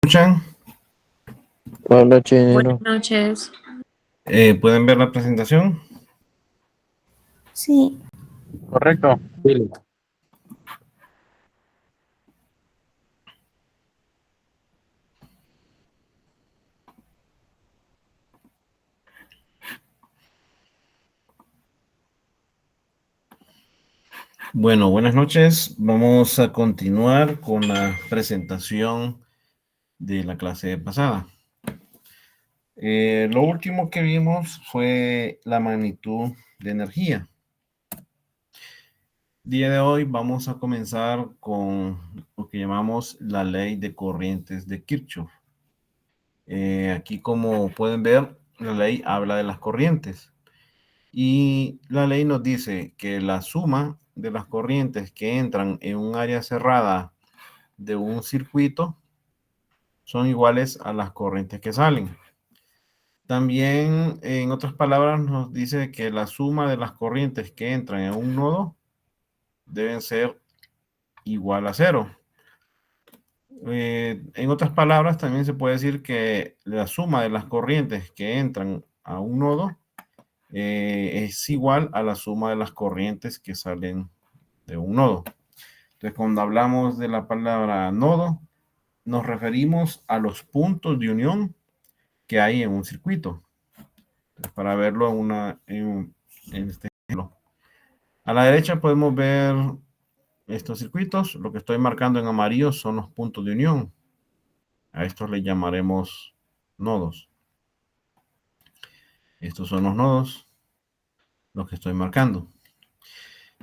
¿Escuchan? Hola, Buenas Chenero. noches. ¿Pueden ver la presentación? Sí, Correcto. Sí. Bueno, buenas noches. Vamos a continuar con la presentación de la clase pasada. Lo último que vimos fue la magnitud de energía. Día de hoy vamos a comenzar con lo que llamamos la ley de corrientes de Kirchhoff. Aquí, como pueden ver, la ley habla de las corrientes. Y la ley nos dice que la suma de las corrientes que entran en un área cerrada de un circuito son iguales a las corrientes que salen. También, en otras palabras, nos dice que la suma de las corrientes que entran en un nodo deben ser igual a cero. En otras palabras, también se puede decir que la suma de las corrientes que entran a un nodo es igual a la suma de las corrientes que salen de un nodo. Entonces, cuando hablamos de la palabra nodo, nos referimos a los puntos de unión que hay en un circuito. Entonces, para verlo en este ejemplo. A la derecha podemos ver estos circuitos. Lo que estoy marcando en amarillo son los puntos de unión. A estos le llamaremos nodos. Estos son los nodos, los que estoy marcando.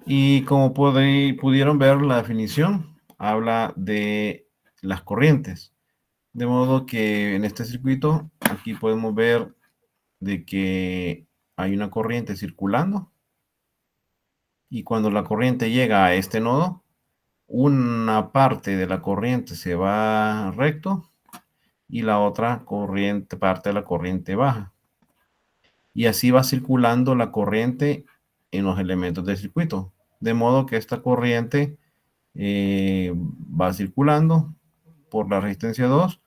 Y como pudieron ver, la definición habla de las corrientes. De modo que en este circuito, aquí podemos ver de que hay una corriente circulando. Y cuando la corriente llega a este nodo, una parte de la corriente se va recto y la otra parte de la corriente baja. Y así va circulando la corriente en los elementos del circuito. De modo que esta corriente va circulando por la resistencia 2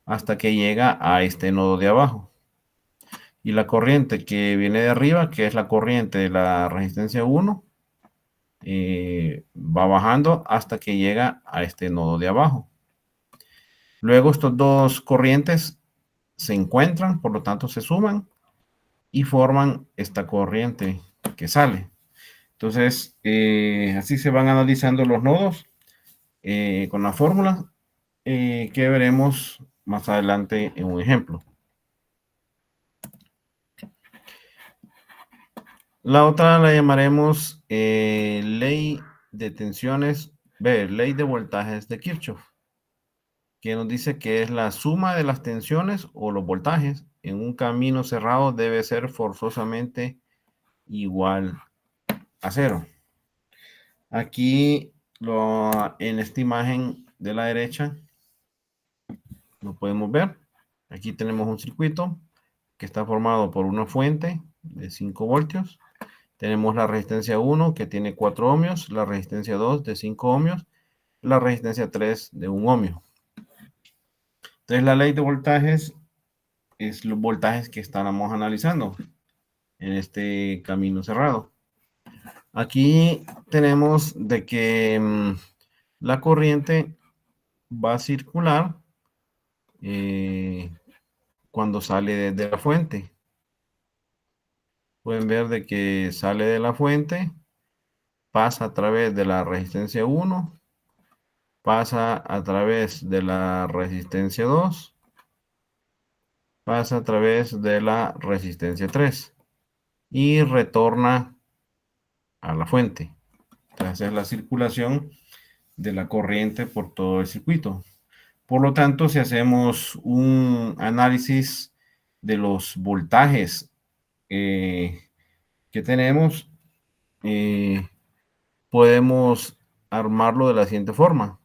hasta que llega a este nodo de abajo. Y la corriente que viene de arriba, que es la corriente de la resistencia 1, va bajando hasta que llega a este nodo de abajo. Luego estos dos corrientes se encuentran, por lo tanto se suman y forman esta corriente que sale. Entonces, así se van analizando los nodos con la fórmula que veremos más adelante en un ejemplo. La otra la llamaremos ley de tensiones, ley de voltajes de Kirchhoff, que nos dice que es la suma de las tensiones o los voltajes en un camino cerrado debe ser forzosamente igual a cero. Aquí en esta imagen de la derecha lo podemos ver. Aquí tenemos un circuito que está formado por una fuente de 5 voltios. Tenemos la resistencia 1 que tiene 4 ohmios, la resistencia 2 de 5 ohmios, la resistencia 3 de 1 ohmio. Entonces la ley de voltajes es los voltajes que estamos analizando en este camino cerrado. Aquí tenemos de que la corriente va a circular cuando sale de la fuente. Pueden ver de que sale de la fuente, pasa a través de la resistencia 1, pasa a través de la resistencia 2, pasa a través de la resistencia 3 y retorna a la fuente. Entonces es la circulación de la corriente por todo el circuito. Por lo tanto, si hacemos un análisis de los voltajes que tenemos, podemos armarlo de la siguiente forma.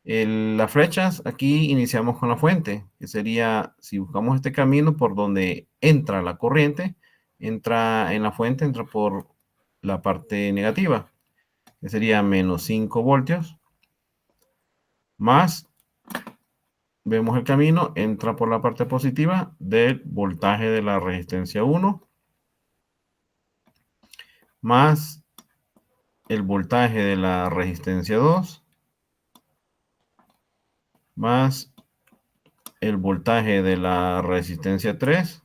Las flechas, aquí iniciamos con la fuente, que sería, si buscamos este camino por donde entra la corriente, entra en la fuente, entra por la parte negativa, que sería menos 5 voltios, más vemos el camino, entra por la parte positiva del voltaje de la resistencia 1 más el voltaje de la resistencia 2 más el voltaje de la resistencia 3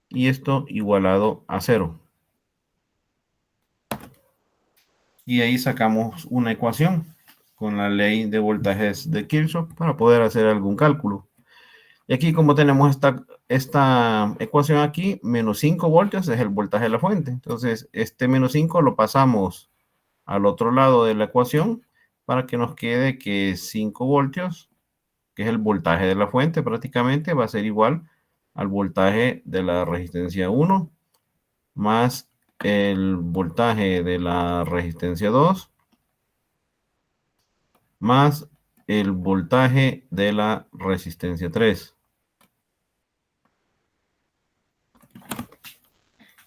y esto igualado a 0. Y ahí sacamos una ecuación con la ley de voltajes de Kirchhoff para poder hacer algún cálculo. Y aquí como tenemos esta ecuación aquí, menos 5 voltios es el voltaje de la fuente. Entonces este menos 5 lo pasamos al otro lado de la ecuación para que nos quede que 5 voltios, que es el voltaje de la fuente prácticamente, va a ser igual al voltaje de la resistencia 1 más el voltaje de la resistencia 2 más el voltaje de la resistencia 3.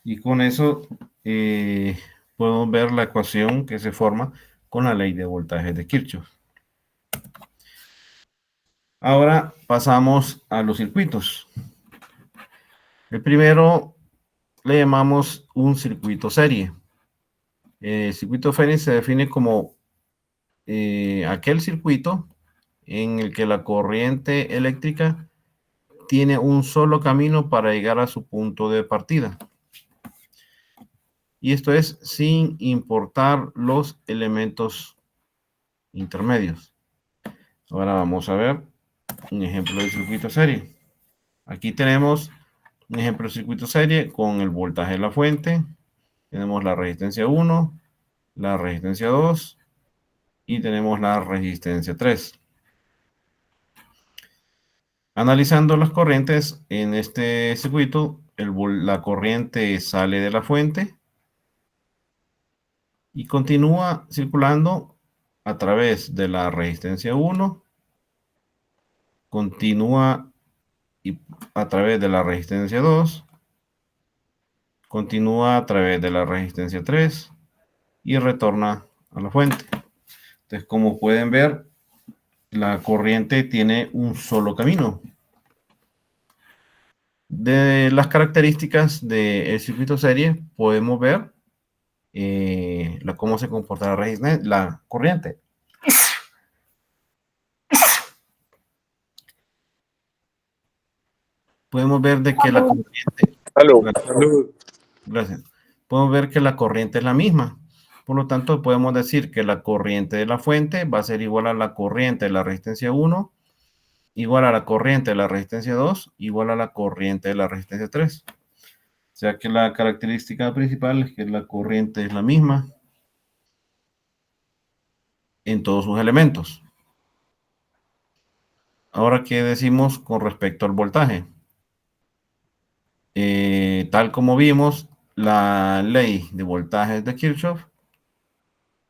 Y con eso podemos ver la ecuación que se forma con la ley de voltaje de Kirchhoff. Ahora pasamos a los circuitos. El primero le llamamos un circuito serie. El circuito serie se define como aquel circuito en el que la corriente eléctrica tiene un solo camino para llegar a su punto de partida. Y esto es sin importar los elementos intermedios. Ahora vamos a ver un ejemplo de circuito serie. Aquí tenemos un ejemplo de circuito serie con el voltaje de la fuente. Tenemos la resistencia 1, la resistencia 2 y tenemos la resistencia 3. Analizando las corrientes en este circuito, la corriente sale de la fuente y continúa circulando a través de la resistencia 1, continúa a través de la resistencia 2, continúa a través de la resistencia 3 y retorna a la fuente. Entonces, como pueden ver, la corriente tiene un solo camino. De las características del circuito serie podemos ver cómo se comporta la corriente. Podemos ver de que la corriente... Salud. Gracias. Podemos ver que la corriente es la misma. Por lo tanto, podemos decir que la corriente de la fuente va a ser igual a la corriente de la resistencia 1, igual a la corriente de la resistencia 2, igual a la corriente de la resistencia 3. O sea que la característica principal es que la corriente es la misma en todos sus elementos. Ahora, ¿qué decimos con respecto al voltaje? Tal como vimos, la ley de voltajes de Kirchhoff,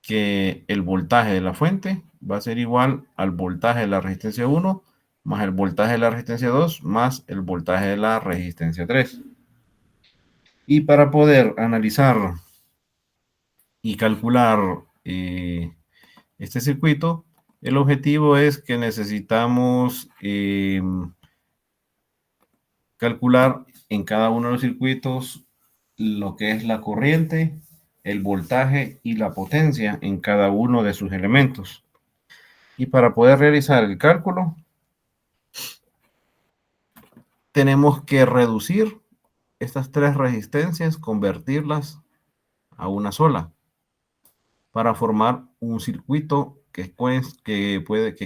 que el voltaje de la fuente va a ser igual al voltaje de la resistencia 1 más el voltaje de la resistencia 2 más el voltaje de la resistencia 3. Y para poder analizar y calcular este circuito, el objetivo es que necesitamos calcular en cada uno de los circuitos lo que es la corriente, el voltaje y la potencia en cada uno de sus elementos. Y para poder realizar el cálculo, tenemos que reducir estas tres resistencias, convertirlas a una sola, para formar un circuito que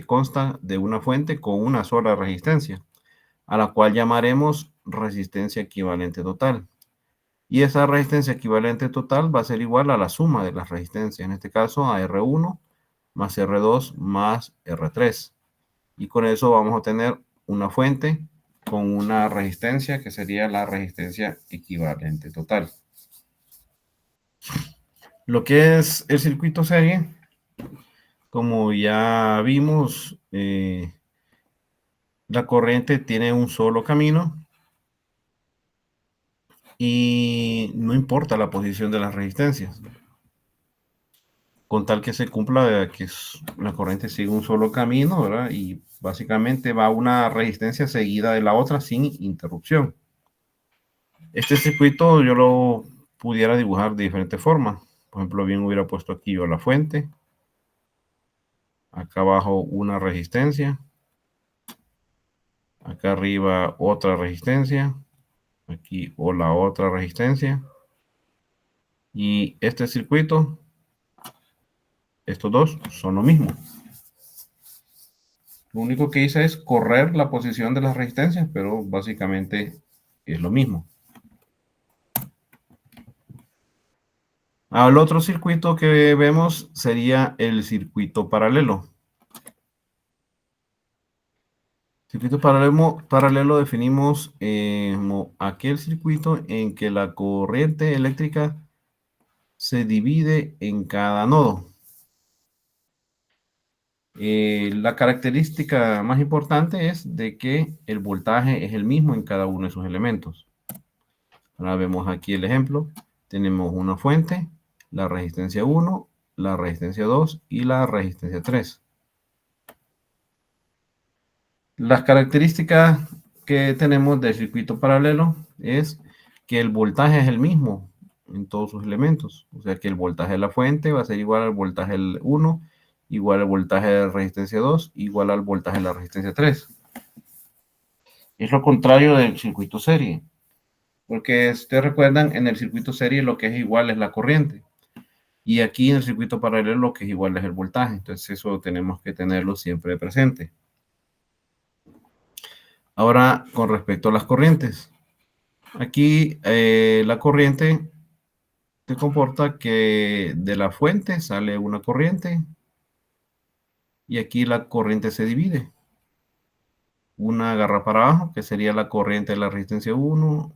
consta de una fuente con una sola resistencia, a la cual llamaremos resistencia equivalente total. Y esa resistencia equivalente total va a ser igual a la suma de las resistencias, en este caso a R1 más R2 más R3. Y con eso vamos a tener una fuente con una resistencia que sería la resistencia equivalente total. Lo que es el circuito serie, como ya vimos, la corriente tiene un solo camino y no importa la posición de las resistencias. con tal que se cumpla que la corriente sigue un solo camino, ¿verdad? Y básicamente va una resistencia seguida de la otra sin interrupción. Este circuito yo lo pudiera dibujar de diferentes formas. Por ejemplo, bien hubiera puesto aquí yo la fuente. Acá abajo una resistencia. Acá arriba otra resistencia. Aquí o la otra resistencia. Y este circuito, estos dos son lo mismo. Lo único que hice es correr la posición de las resistencias, pero básicamente es lo mismo. El otro circuito que vemos sería el circuito paralelo. Circuito paralelo definimos aquel circuito en que la corriente eléctrica se divide en cada nodo. La característica más importante es de que el voltaje es el mismo en cada uno de sus elementos. Ahora vemos aquí el ejemplo. Tenemos una fuente, la resistencia 1, la resistencia 2 y la resistencia 3. Las características que tenemos del circuito paralelo es que el voltaje es el mismo en todos sus elementos. O sea que el voltaje de la fuente va a ser igual al voltaje del 1, igual al voltaje de la resistencia 2, igual al voltaje de la resistencia 3. Es lo contrario del circuito serie. Porque ustedes recuerdan, en el circuito serie lo que es igual es la corriente. Y aquí en el circuito paralelo lo que es igual es el voltaje. Entonces eso tenemos que tenerlo siempre presente. Ahora, con respecto a las corrientes. Aquí la corriente se comporta que de la fuente sale una corriente y aquí la corriente se divide. Una agarra para abajo, que sería la corriente de la resistencia 1.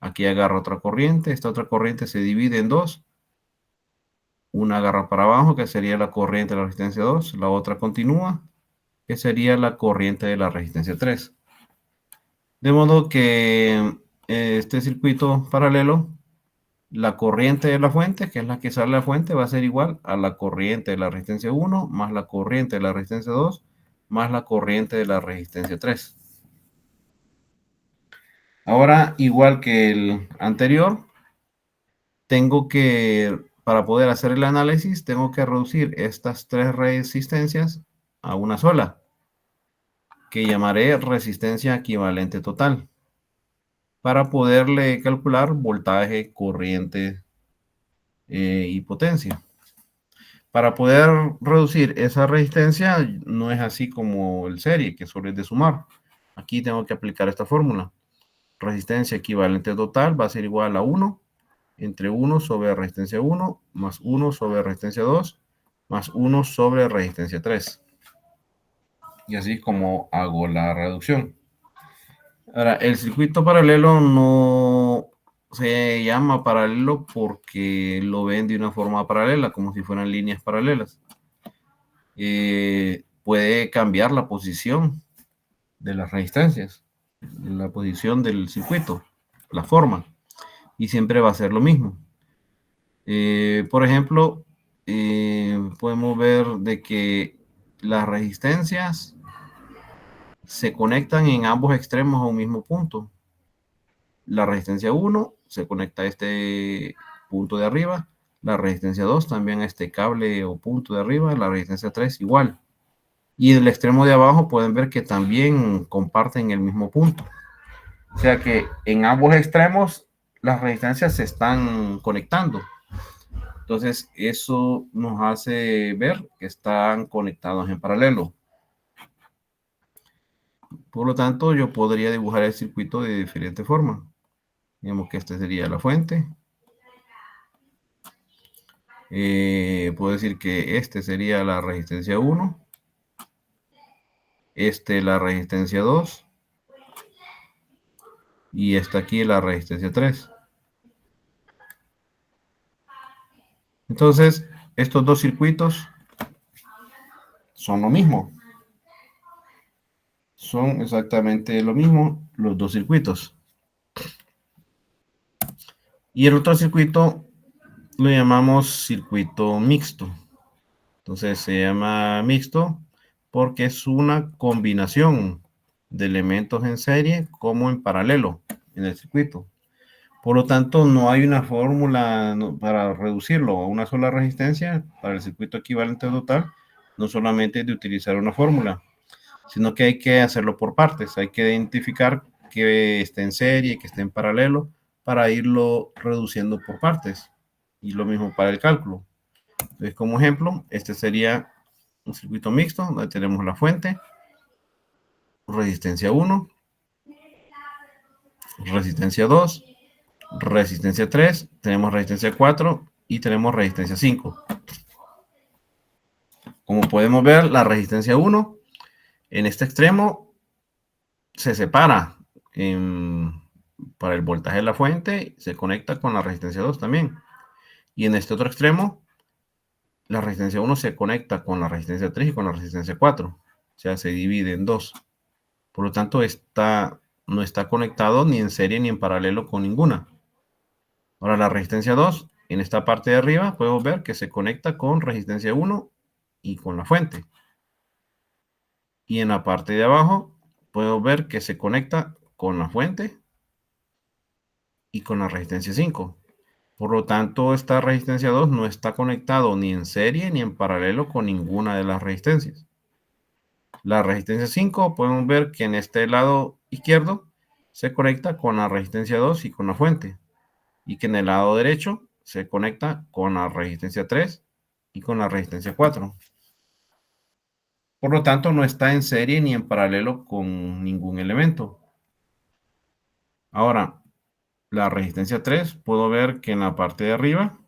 Aquí agarra otra corriente. Esta otra corriente se divide en dos. Una agarra para abajo, que sería la corriente de la resistencia 2. La otra continúa, que sería la corriente de la resistencia 3. De modo que este circuito paralelo, la corriente de la fuente, que es la que sale de la fuente, va a ser igual a la corriente de la resistencia 1 más la corriente de la resistencia 2 más la corriente de la resistencia 3. Ahora, igual que el anterior, tengo que, para poder hacer el análisis, tengo que reducir estas tres resistencias a una sola, que llamaré resistencia equivalente total, para poderle calcular voltaje, corriente y potencia. Para poder reducir esa resistencia, no es así como el serie, que solo es de sumar. Aquí tengo que aplicar esta fórmula. Resistencia equivalente total va a ser igual a 1 entre 1 sobre resistencia 1 más 1 sobre resistencia 2 más 1 sobre resistencia 3. Y así es como hago la reducción. Ahora, el circuito paralelo no se llama paralelo porque lo ven de una forma paralela, como si fueran líneas paralelas. Puede cambiar la posición de las resistencias, la posición del circuito, la forma, y siempre va a ser lo mismo. Por ejemplo, podemos ver de que las resistencias se conectan en ambos extremos a un mismo punto. La resistencia 1 se conecta a este punto de arriba, la resistencia 2 también a este cable o punto de arriba, la resistencia 3 igual. Y el extremo de abajo pueden ver que también comparten el mismo punto. O sea que en ambos extremos las resistencias se están conectando. Entonces eso nos hace ver que están conectados en paralelo. Por lo tanto, yo podría dibujar el circuito de diferente forma. Digamos que esta sería la fuente. Puedo decir que este sería la resistencia 1. Este la resistencia 2. Y esta aquí la resistencia 3. Entonces, estos dos circuitos son lo mismo. Son exactamente lo mismo los dos circuitos. Y el otro circuito lo llamamos circuito mixto. Entonces se llama mixto porque es una combinación de elementos en serie como en paralelo en el circuito. Por lo tanto, no hay una fórmula para reducirlo a una sola resistencia para el circuito equivalente total. No solamente de utilizar una fórmula, sino que hay que hacerlo por partes. Hay que identificar que esté en serie, que esté en paralelo, para irlo reduciendo por partes. Y lo mismo para el cálculo. Entonces, como ejemplo, este sería un circuito mixto donde tenemos la fuente, resistencia 1, resistencia 2, resistencia 3, tenemos resistencia 4 y tenemos resistencia 5. Como podemos ver, la resistencia 1 en este extremo se separa para el voltaje de la fuente, se conecta con la resistencia 2 también. Y en este otro extremo, la resistencia 1 se conecta con la resistencia 3 y con la resistencia 4. O sea, se divide en dos. Por lo tanto, no está conectado ni en serie ni en paralelo con ninguna. Ahora, la resistencia 2, en esta parte de arriba, podemos ver que se conecta con resistencia 1 y con la fuente. Y en la parte de abajo, podemos ver que se conecta con la fuente y con la resistencia 5. Por lo tanto, esta resistencia 2 no está conectado ni en serie ni en paralelo con ninguna de las resistencias. La resistencia 5, podemos ver que en este lado izquierdo se conecta con la resistencia 2 y con la fuente. Y que en el lado derecho se conecta con la resistencia 3 y con la resistencia 4. Por lo tanto, no está en serie ni en paralelo con ningún elemento. Ahora, la resistencia 3, puedo ver que en la parte de arriba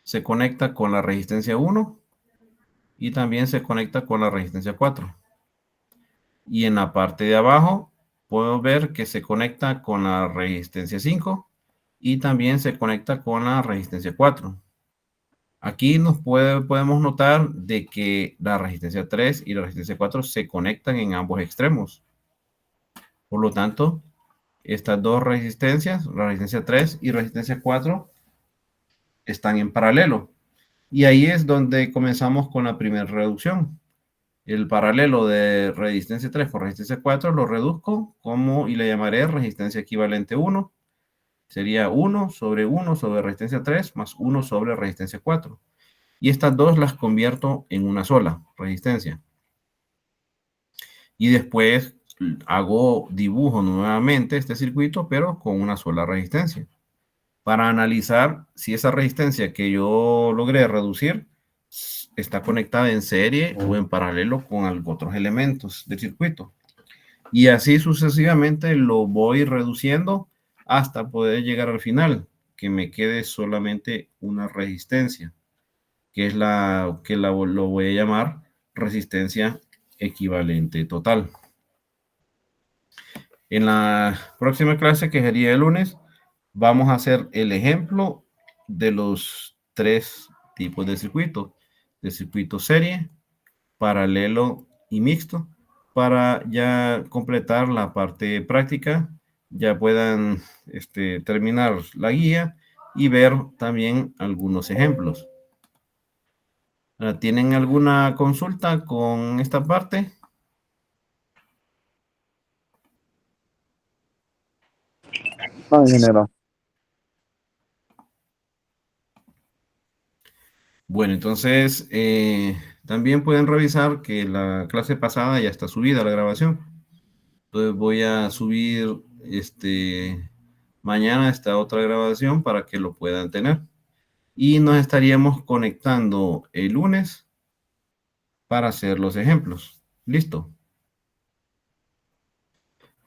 se conecta con la resistencia 1 y también se conecta con la resistencia 4. Y en la parte de abajo puedo ver que se conecta con la resistencia 5 y también se conecta con la resistencia 4. Aquí podemos notar de que la resistencia 3 y la resistencia 4 se conectan en ambos extremos. Por lo tanto, estas dos resistencias, la resistencia 3 y resistencia 4, están en paralelo. Y ahí es donde comenzamos con la primera reducción. El paralelo de resistencia 3 con resistencia 4 lo reduzco y le llamaré resistencia equivalente 1. Sería 1 sobre resistencia 3 más 1 sobre resistencia 4. Y estas dos las convierto en una sola resistencia. Y después dibujo nuevamente este circuito, pero con una sola resistencia, para analizar si esa resistencia que yo logré reducir está conectada en serie o en paralelo con otros elementos del circuito. Y así sucesivamente lo voy reduciendo hasta poder llegar al final, que me quede solamente una resistencia, que es lo voy a llamar resistencia equivalente total. En la próxima clase, que sería el lunes, vamos a hacer el ejemplo de los tres tipos de circuito serie, paralelo y mixto, para ya completar la parte práctica, ya puedan terminar la guía y ver también algunos ejemplos. ¿Tienen alguna consulta con esta parte? No, ingeniero. Bueno, entonces también pueden revisar que la clase pasada ya está subida la grabación. Entonces voy a subir mañana esta otra grabación para que lo puedan tener. Y nos estaríamos conectando el lunes para hacer los ejemplos. Listo.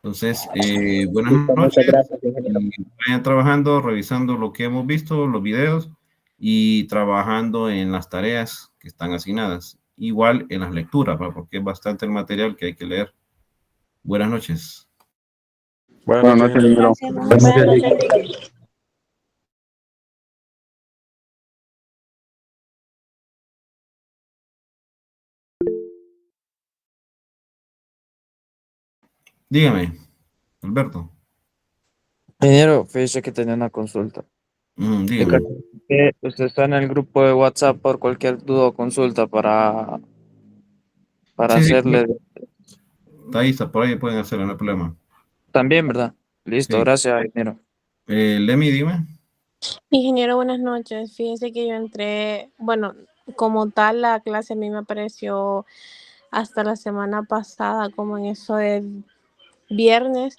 Entonces, buenas Listo, muchas noches. gracias, ingeniero. Y vayan trabajando, revisando lo que hemos visto, los videos y trabajando en las tareas que están asignadas. Igual en las lecturas, porque es bastante el material que hay que leer. Buenas noches. Buenas Buenas noches, noches, ingeniero. ingeniero. Gracias, buenas noches. Dígame, Alberto. Ingeniero, fíjese que tenía una consulta. Dígame. Usted está en el grupo de WhatsApp por cualquier duda o consulta para Sí, sí, hacerle está ahí, está por ahí, pueden hacerlo, no hay problema. también, ¿verdad? Listo, Sí. gracias, ingeniero. Lemmy, dime. Ingeniero, buenas noches. Fíjense que yo entré, bueno, como tal, la clase a mí me apareció hasta la semana pasada, como en eso de viernes,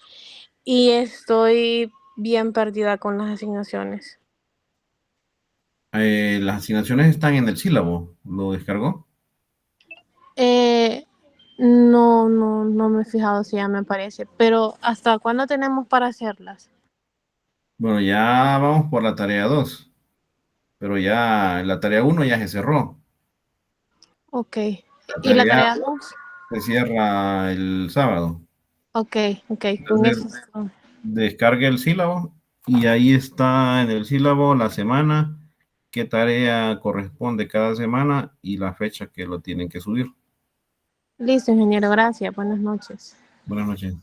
y estoy bien perdida con las asignaciones. Las asignaciones están en el sílabo. ¿Lo descargó? Eh, no me he fijado si ya me aparece, pero ¿hasta cuándo tenemos para hacerlas? Bueno, ya vamos por la tarea 2, pero ya la tarea 1 ya se cerró. Ok. La ¿Y la tarea tarea 2? se cierra el sábado. Ok, con Entonces, eso. descargue el sílabo y ahí está en el sílabo la semana, qué tarea corresponde cada semana y la fecha que lo tienen que subir. Listo, ingeniero, gracias. Buenas noches. Buenas noches.